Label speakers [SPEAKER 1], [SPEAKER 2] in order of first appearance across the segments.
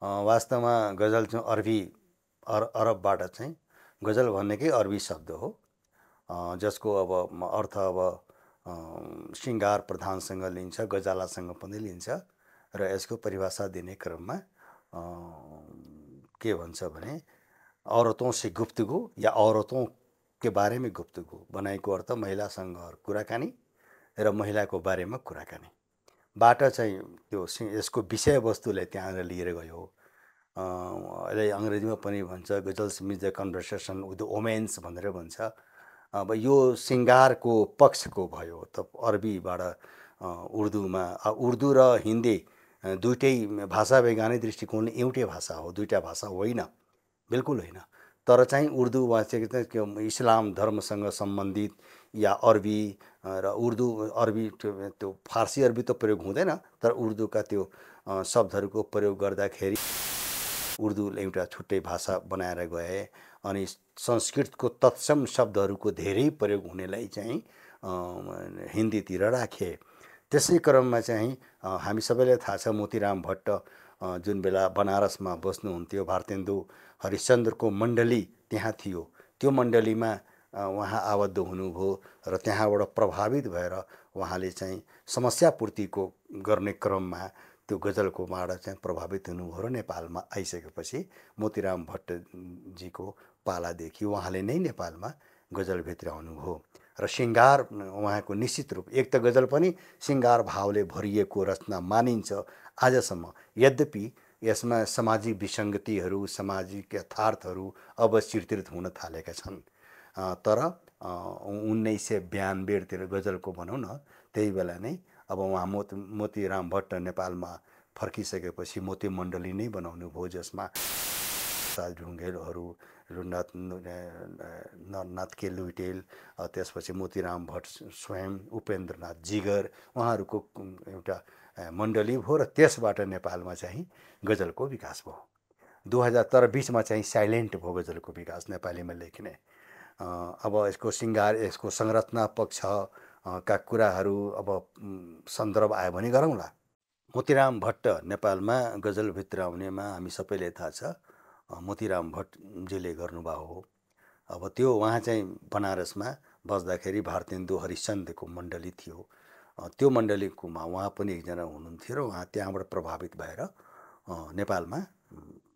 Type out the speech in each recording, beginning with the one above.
[SPEAKER 1] वास्तवमा गजल चाहिँ अरबबाट चाहिँ गजल भन्नेकै अरबी शब्द हो, जसको अब अर्थ अब श्रृङ्गार प्रधानसँग लिन्छ, गजालासँग पनि लिन्छ र यसको परिभाषा दिने क्रममा के भन्छ भने औरतों से गुफ्तगू या औरतों के बारे में गुफ्तगू बनाएको अर्थ महिलासँग कुराकानी र महिलाको बारेमा कुराकानी बाट चाहिँ त्यो यसको विषयवस्तुलाई त्यहाँ लिएर गयो। अहिले अङ्ग्रेजीमा पनि भन्छ ghazals means the conversation with the women's भनेर भन्छ। अब यो सिङ्गारको पक्षको भयो त अरबीबाट उर्दूमा, उर्दू र हिन्दी दुईटै भाषा वैज्ञानिक दृष्टिकोण एउटै भाषा हो, दुईटा भाषा होइन, बिल्कुल होइन। तर चाहिँ उर्दू वाचक चाहिँ इस्लाम धर्मसँग सम्बन्धित या अरबी र उर्दू अरबी त्यो फारसी अरबी त प्रयोग हुँदैन, तर उर्दूका त्यो शब्दहरूको प्रयोग गर्दाखेरि उर्दू एउटा छुट्टै भाषा बनाएर गए अनि संस्कृतको तत्सम शब्दहरूको धेरै प्रयोग हुनेलाई चाहिँ हिन्दीतिर राखे। त्यसै क्रममा चाहिँ हामी सबैलाई थाहा छ मोतीराम भट्ट जुन बेला बनारसमा बस्नुहुन्थ्यो, भारतेन्दु हरिश्चन्द्रको मण्डली त्यहाँ थियो, त्यो मण्डलीमा उहाँ आबद्ध हुनुभयो र त्यहाँबाट प्रभावित भएर उहाँले चाहिँ समस्यापूर्तिको गर्ने क्रममा त्यो गजलको बाट चाहिँ प्रभावित हुनुभयो र नेपालमा आइसकेपछि मोतीराम भट्टजीको पालादेखि उहाँले नै नेपालमा गजल भित्राउनुभयो र सिङ्गार उहाँको निश्चित रूप, एक त गजल पनि सिङ्गार भावले भरिएको रचना मानिन्छ आजसम्म। यद्यपि यसमा सामाजिक विसङ्गतिहरू, सामाजिक यथार्थहरू अब चित्रित हुन थालेका छन्, तर 1992तिर गजलको भनौँ न, त्यही बेला नै अब उहाँ मोतीराम भट्ट नेपालमा फर्किसकेपछि मोती मण्डली नै बनाउनु भयो, जसमा ढुङ्गेलहरू, नरनाथ के लुइटेल, त्यसपछि मोतीराम भट्ट स्वयं, उपेन्द्रनाथ जिगर, उहाँहरूको एउटा मण्डली भयो र त्यसबाट नेपालमा चाहिँ गजलको विकास भयो। 2000 तर बिचमा चाहिँ साइलेन्ट भयो गजलको विकास नेपालीमा लेखिने। अब यसको सिङ्गार, यसको संरचना पक्षका कुराहरू अब सन्दर्भ आयो भने गरौँला। मोतीराम भट्ट नेपालमा गजल भित्राउनेमा हामी सबैले थाहा छ मोतीराम भट्टजीले गर्नुभएको हो। अब त्यो उहाँ चाहिँ बनारसमा बस्दाखेरि भारतेन्दु हरिश्चन्द्रको मण्डली थियो, त्यो मण्डलीकोमा उहाँ पनि एकजना हुनुहुन्थ्यो र उहाँ त्यहाँबाट प्रभावित भएर नेपालमा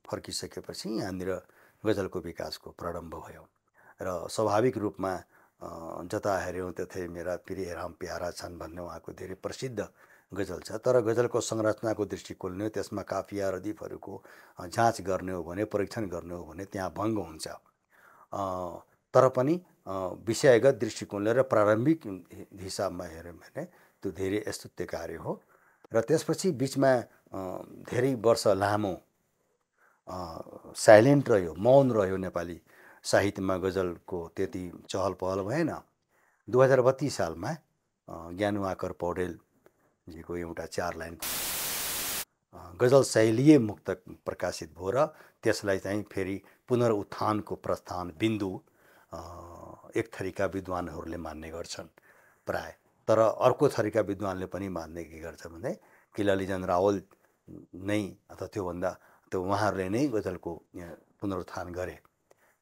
[SPEAKER 1] फर्किसकेपछि यहाँनिर गजलको विकासको प्रारम्भ भयो र स्वाभाविक रूपमा जता हेऱ्यौँ त्यतै मेरा प्रिय राम प्यारा छन् भन्ने उहाँको धेरै प्रसिद्ध गजल छ। तर गजलको संरचनाको दृष्टिकोणले त्यसमा काफिया रदिफहरूको जाँच गर्ने हो भने, परीक्षण गर्ने हो भने त्यहाँ भङ्ग हुन्छ। तर पनि विषयगत दृष्टिकोणले र प्रारम्भिक हिसाबमा हेऱ्यौँ भने त्यो धेरै स्तुत्यकार्य हो र त्यसपछि बिचमा धेरै वर्ष लामो साइलेन्ट रह्यो, मौन रह्यो, नेपाली साहित्यमा गजलको त्यति चहल पहल भएन। 2032 सालमा ज्ञानुआकर पौडेलजीको एउटा 4 लाइन गजल शैलीय मुक्तक प्रकाशित भयो र त्यसलाई चाहिँ फेरि पुनरुत्थानको प्रस्थान बिन्दु एक थरीका विद्वानहरूले मान्ने गर्छन् प्राय। तर अर्को थरीका विद्वानले पनि मान्ने के गर्छ भने कि ललितजन रावल नै अथवा त्योभन्दा त्यो उहाँहरूले नै गजलको पुनरुत्थान गरे।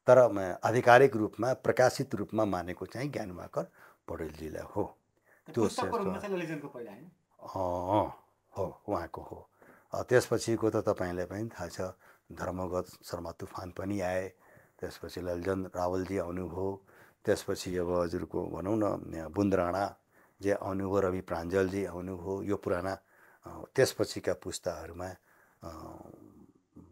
[SPEAKER 1] तर आधिकारिक रूपमा, प्रकाशित रूपमा मानेको चाहिँ ज्ञानुआकर पौडेलजीलाई हो। त्यो हो, उहाँको हो। त्यसपछिको त तपाईँलाई पनि थाहा छ, धर्मगत शर्मा तुफान पनि आए, त्यसपछि ललितजन रावलजी आउनुभयो, त्यसपछि अब हजुरको भनौँ न बुन्द राणा जे आउनुभयो, रवि प्राञ्जलजी आउनुभयो, यो पुराना त्यसपछिका पुस्ताहरूमा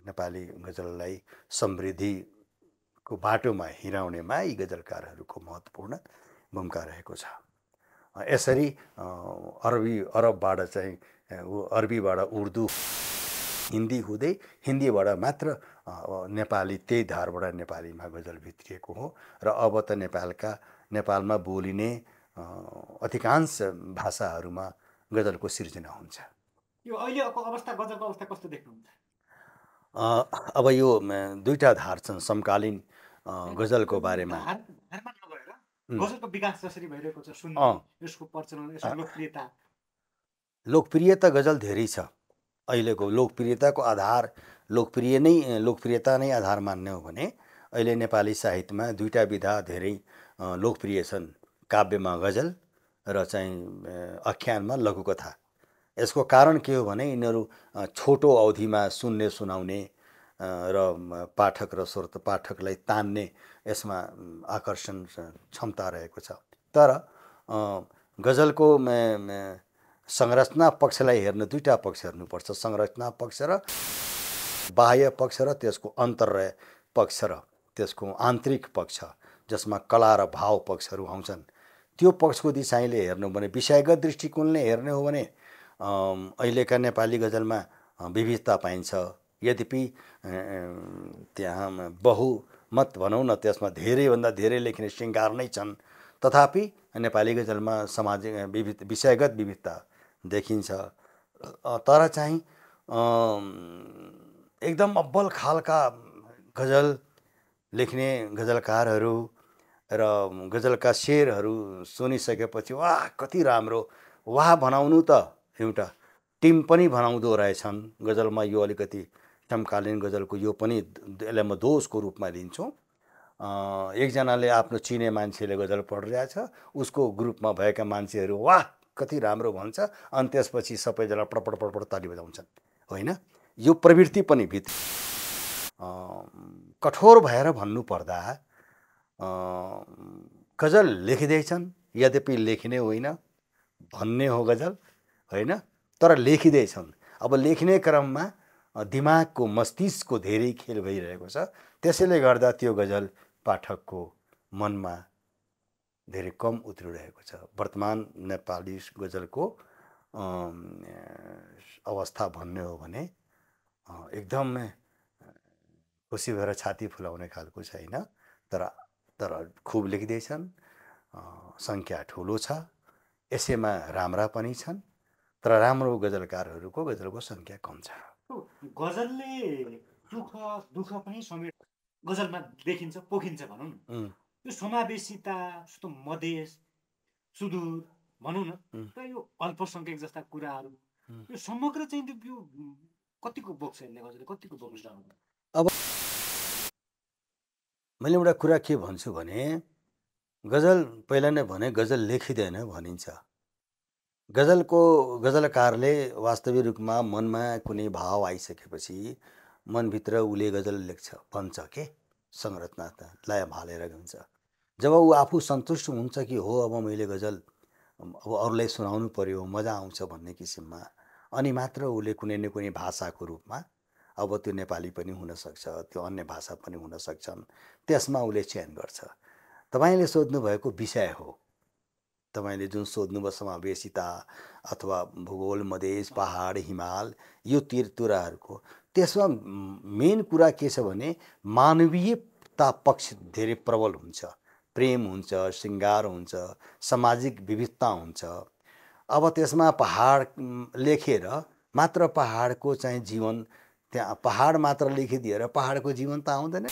[SPEAKER 1] नेपाली गजललाई समृद्धिको बाटोमा हिँडाउनेमा यी गजलकारहरूको महत्त्वपूर्ण भूमिका रहेको छ। यसरी अरबबाट चाहिँ अरबीबाट उर्दू, हिन्दी हुँदै हिन्दीबाट मात्र नेपाली त्यही धारबाट नेपालीमा गजल भित्रिएको हो र अब त नेपालमा बोलिने अधिकांश भाषाहरूमा गजलको सिर्जना हुन्छ।
[SPEAKER 2] यो अहिलेको अवस्था, गजलको अवस्था कस्तो देख्नुहुन्छ?
[SPEAKER 1] अब यो दुईटा धार छन् समकालीन गजलको बारेमा।
[SPEAKER 2] गजलको विकास जसरी भइरहेको छ, सुन्नु, यसको प्रचलन, यसको लोकप्रियता
[SPEAKER 1] गजल धेरै छ। अहिलेको लोकप्रियताको आधार लोकप्रियता नै आधार मान्ने हो भने अहिले नेपाली साहित्यमा दुईटा विधा धेरै लोकप्रिय छन्, काव्यमा गजल र चाहिँ आख्यानमा लघुकथा। यसको कारण के हो भने यिनीहरू छोटो अवधिमा सुन्ने सुनाउने र पाठक र श्रोता पाठकलाई तान्ने यसमा आकर्षण क्षमता रहेको छ। तर गजलको संरचना पक्षलाई हेर्न दुईटा पक्ष हेर्नुपर्छ, संरचना पक्ष र बाह्य पक्ष र त्यसको अन्तर्य पक्ष र त्यसको आन्तरिक पक्ष जसमा कला र भाव पक्षहरू आउँछन्। त्यो पक्षको दिशाले हेर्नु भने विषयगत दृष्टिकोणले हेर्ने हो भने अहिलेका नेपाली गजलमा विविधता पाइन्छ। यद्यपि त्यहाँ बहुमत भनौँ न, त्यसमा धेरैभन्दा धेरै लेख्ने श्रृङ्गार नै छन्, तथापि नेपाली गजलमा सामाजिक विषयगत विविधता देखिन्छ। तर चाहिँ एकदम अब्बल खालका गजल लेख्ने गजलकारहरू र गजलका शेरहरू सुनिसकेपछि वाह कति राम्रो, वाह भनाउनु त एउटा टिम पनि भनाउँदो रहेछन्। गजलमा यो अलिकति समकालीन गजलको यो पनि यसलाई म दोषको रूपमा लिन्छु। एकजनाले आफ्नो चिने मान्छेले गजल पढिरहेछ, उसको ग्रुपमा भएका मान्छेहरू वाह कति राम्रो भन्छ, अनि त्यसपछि सबैजना पडपड पडपड ताली बजाउँछन्। होइन, यो प्रवृत्ति पनि भित्र कठोर भएर भन्नुपर्दा गजल लेखिँदैछन्, यद्यपि लेखिने होइन भन्ने हो गजल, होइन, तर लेखिँदैछन्। अब लेख्ने क्रममा दिमागको मस्तिष्कको धेरै खेल भइरहेको छ। त्यसैले गर्दा त्यो गजल पाठकको मनमा धेरै कम उत्रिरहेको छ। वर्तमान नेपाली गजलको अवस्था भन्ने हो भने एकदमै खुसी भएर छाती फुलाउने खालको छैन। तर खुब लेख्दैछन्, सङ्ख्या ठुलो छ, यसैमा राम्रा पनि छन्, तर राम्रो गजलकारहरूको गजलको सङ्ख्या कम छ।
[SPEAKER 2] गजलले दुःख पनि समेत गजलमा देखिन्छ, पोखिन्छ भनौँ न। यो समावेशिता, मधेस, सुदूर भनौँ न, र यो अल्पसङ्ख्यक जस्ता कुराहरू, यो समग्र चाहिँ यो कतिको बोक्छ यसले, गजलले कतिको बोक्छ?
[SPEAKER 1] अब मैले एउटा कुरा के भन्छु भने गजल पहिला नै भने गजल लेखिँदैन भनिन्छ। गजलकारले वास्तविक रूपमा मनमा कुनै भाव आइसकेपछि मनभित्र उसले गजल लेख्छ भन्छ के संरचना लय हालेर हुन्छ। जब ऊ आफू सन्तुष्ट हुन्छ कि हो अब मैले गजल अब अरूलाई सुनाउनु पर्यो, मजा आउँछ भन्ने किसिममा, अनि मात्र उसले कुनै न कुनै भाषाको रूपमा, अब त्यो नेपाली पनि हुनसक्छ, त्यो अन्य भाषा पनि हुन सक्छन्, त्यसमा उसले चयन गर्छ। तपाईँले सोध्नुभएको विषय हो, तपाईँले जुन सोध्नुभयो समावेशिता अथवा भूगोल, मधेस, पहाड, हिमाल, यो तिरतुराहरूको, त्यसमा मेन कुरा के छ भने मानवीयता पक्ष धेरै प्रबल हुन्छ, प्रेम हुन्छ, श्रृङ्गार हुन्छ, सामाजिक विविधता हुन्छ। अब त्यसमा पहाड लेखेर मात्र पहाडको चाहिँ जीवन, त्यहाँ पहाड मात्र लेखिदिएर पहाडको जीवन त आउँदैन,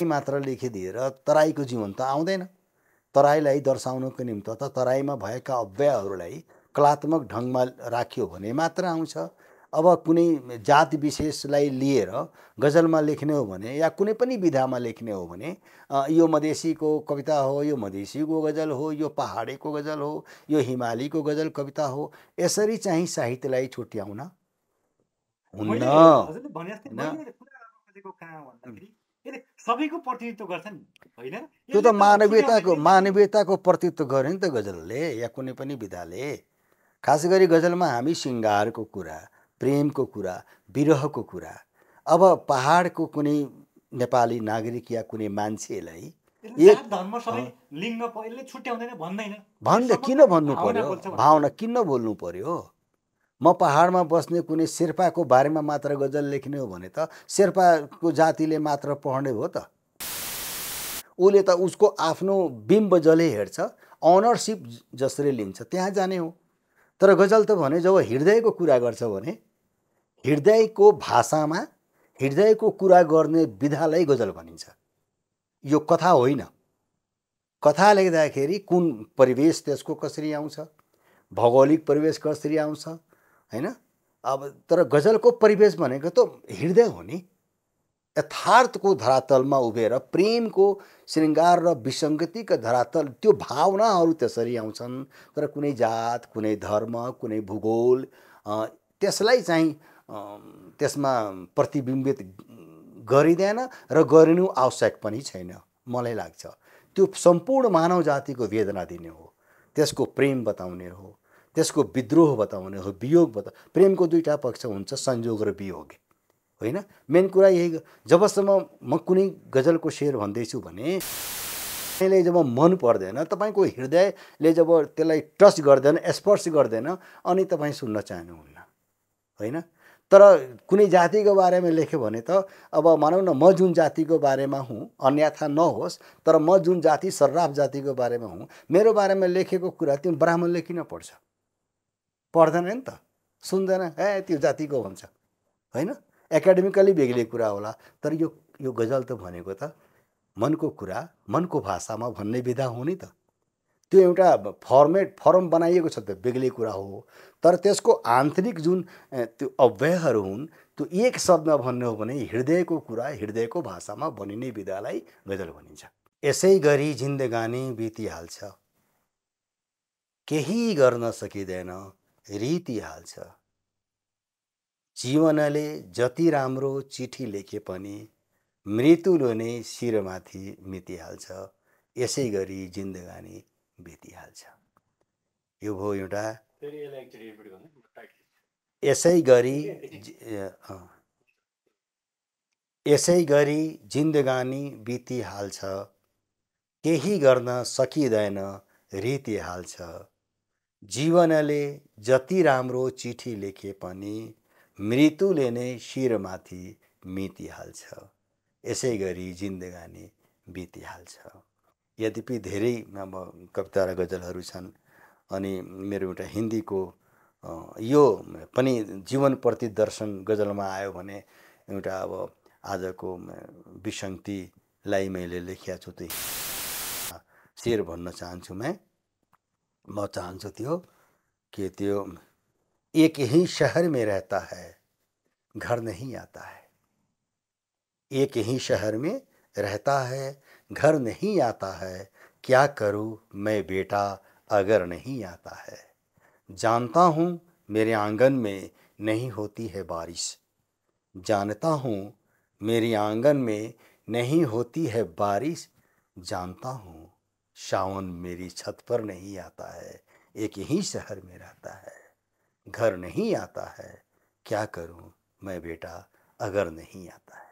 [SPEAKER 1] मात्र लेखिदिएर तराईको जीवन त आउँदैन। तराईलाई दर्शाउनको निम्ति त तराईमा भएका अव्ययहरूलाई कलात्मक ढङ्गमा राख्यो भने मात्र आउँछ। अब कुनै जाति विशेषलाई लिएर गजलमा लेख्ने हो भने या कुनै पनि विधामा लेख्ने हो भने यो मधेसीको कविता हो, यो मधेसीको गजल हो, यो पहाडेको गजल हो, यो हिमालीको गजल कविता हो, यसरी चाहिँ साहित्यलाई छुट्याउन हुन्न।
[SPEAKER 2] सबैको प्रतिनिधित्व गर्छ नि, होइन?
[SPEAKER 1] त्यो त मानवीयताको प्रतिनिधित्व गर्यो नि त गजलले या कुनै पनि विधाले। खास गरी गजलमा हामी श्रृङ्गारको कुरा, प्रेमको कुरा, विरहको कुरा। अब पहाडको कुनै नेपाली नागरिक या कुनै मान्छेलाई भन्दै किन भन्नु पर्यो? भावना किन बोल्नु पर्यो? म पहाडमा बस्ने कुनै शेर्पाको बारेमा मात्र गजल लेख्ने हो भने त शेर्पाको जातिले मात्र पढ्ने हो त। उसले त उसको आफ्नो बिम्ब जसले हेर्छ, अनरसिप जसले लिन्छ त्यहाँ जाने हो। तर गजल त भने जब हृदयको कुरा गर्छ भने हृदयको भाषामा हृदयको कुरा गर्ने विधालाई गजल भनिन्छ। यो कथा होइन। कथा लेख्दाखेरि कुन परिवेश त्यसको कसरी आउँछ, भौगोलिक परिवेश कसरी आउँछ, होइन, अब तर गजलको परिवेश भनेको त हृदय हो नि। यथार्थको धरातलमा उभिएर प्रेमको श्रृङ्गार र विसङ्गतिका धरातल त्यो भावनाहरू त्यसरी आउँछन्। तर कुनै जात, कुनै धर्म, कुनै भूगोल त्यसलाई चाहिँ त्यसमा प्रतिबिम्बित गरिँदैन र गरिनु आवश्यक पनि छैन मलाई लाग्छ। त्यो सम्पूर्ण मानव जातिको वेदना दिने हो, त्यसको प्रेम बताउने हो, त्यसको विद्रोह बताउने हो, वियोग प्रेमको दुईटा पक्ष हुन्छ, संयोग र वियोग होइन। मेन कुरा यही, जबसम्म म कुनै गजलको शेर भन्दैछु भने तपाईँले जब मन पर्दैन, तपाईँको हृदयले जब त्यसलाई टच गर्दैन, स्पर्श गर्दैन, अनि तपाईँ सुन्न चाहनुहुन्न होइन। तर कुनै जातिको बारेमा लेख्यो भने त अब मानौँ न म जुन जातिको बारेमा हुँ, अन्यथा नहोस्, तर म जुन जाति सर्राफ जातिको बारेमा हुँ, मेरो बारेमा लेखेको कुरा त्यो ब्राह्मणले किन पढ्छ? पढ्दैन नि त, सुन्दैन, ए त्यो जातिको भन्छ होइन। एकाडेमिकली बेग्लै कुरा होला, तर यो गजल त भनेको त मनको कुरा मनको भाषामा भन्ने विधा हो नि त। त्यो एउटा फर्म बनाइएको छ त बेग्लै कुरा हो, तर त्यसको आन्तरिक जुन त्यो अव्ययहरू हुन्, त्यो एक शब्दमा भन्ने हो भने हृदयको कुरा हृदयको भाषामा भनिने विधालाई गजल भनिन्छ। यसै गरी जिन्दगानी बितिहाल्छ, केही गर्न सकिँदैन रितिहाल्छ। जीवनले जति राम्रो चिठी लेखे पनि मृत्युले नै शिरमाथि मितिहाल्छ। यसै गरी जिन्दगानी बितिहाल्छ। यो भयो एउटा। यसै गरी जिन्दगानी बितिहाल्छ, केही गर्न सकिँदैन रितिहाल्छ। जीवनले जति राम्रो चिठी लेखे पनि मृत्युले नै शिरमाथि मितिहाल्छ। यसै गरी जिन्दगानी बितिहाल्छ। यद्यपि धेरै अब कविता र गजलहरू छन्, अनि मेरो एउटा हिन्दीको यो पनि जीवनप्रति दर्शन गजलमा आयो भने एउटा अब आजको विसङ्गतिलाई मैले लेखेको छु। त्यो शेर भन्न चाहन्छु म चाहन्छु त्यो कि त्यो एक ही शहर में रहता है, घर नहीं आता है। एक ही शहर में रहता है, घर नहीं आता है। क्या करूँ मैं बेटा अगर नहीं आता है। जानता हूँ मेरे आंगन में नहीं होती है बारिश, जानता हूँ मेरी आंगन में नहीं होती है बारिश। जानता हूँ सावन मेरी छत पर नहीं आता है। एक ही शहर में रहता है, घर नहीं आता है। क्या करूँ मैं बेटा अगर नहीं आता है।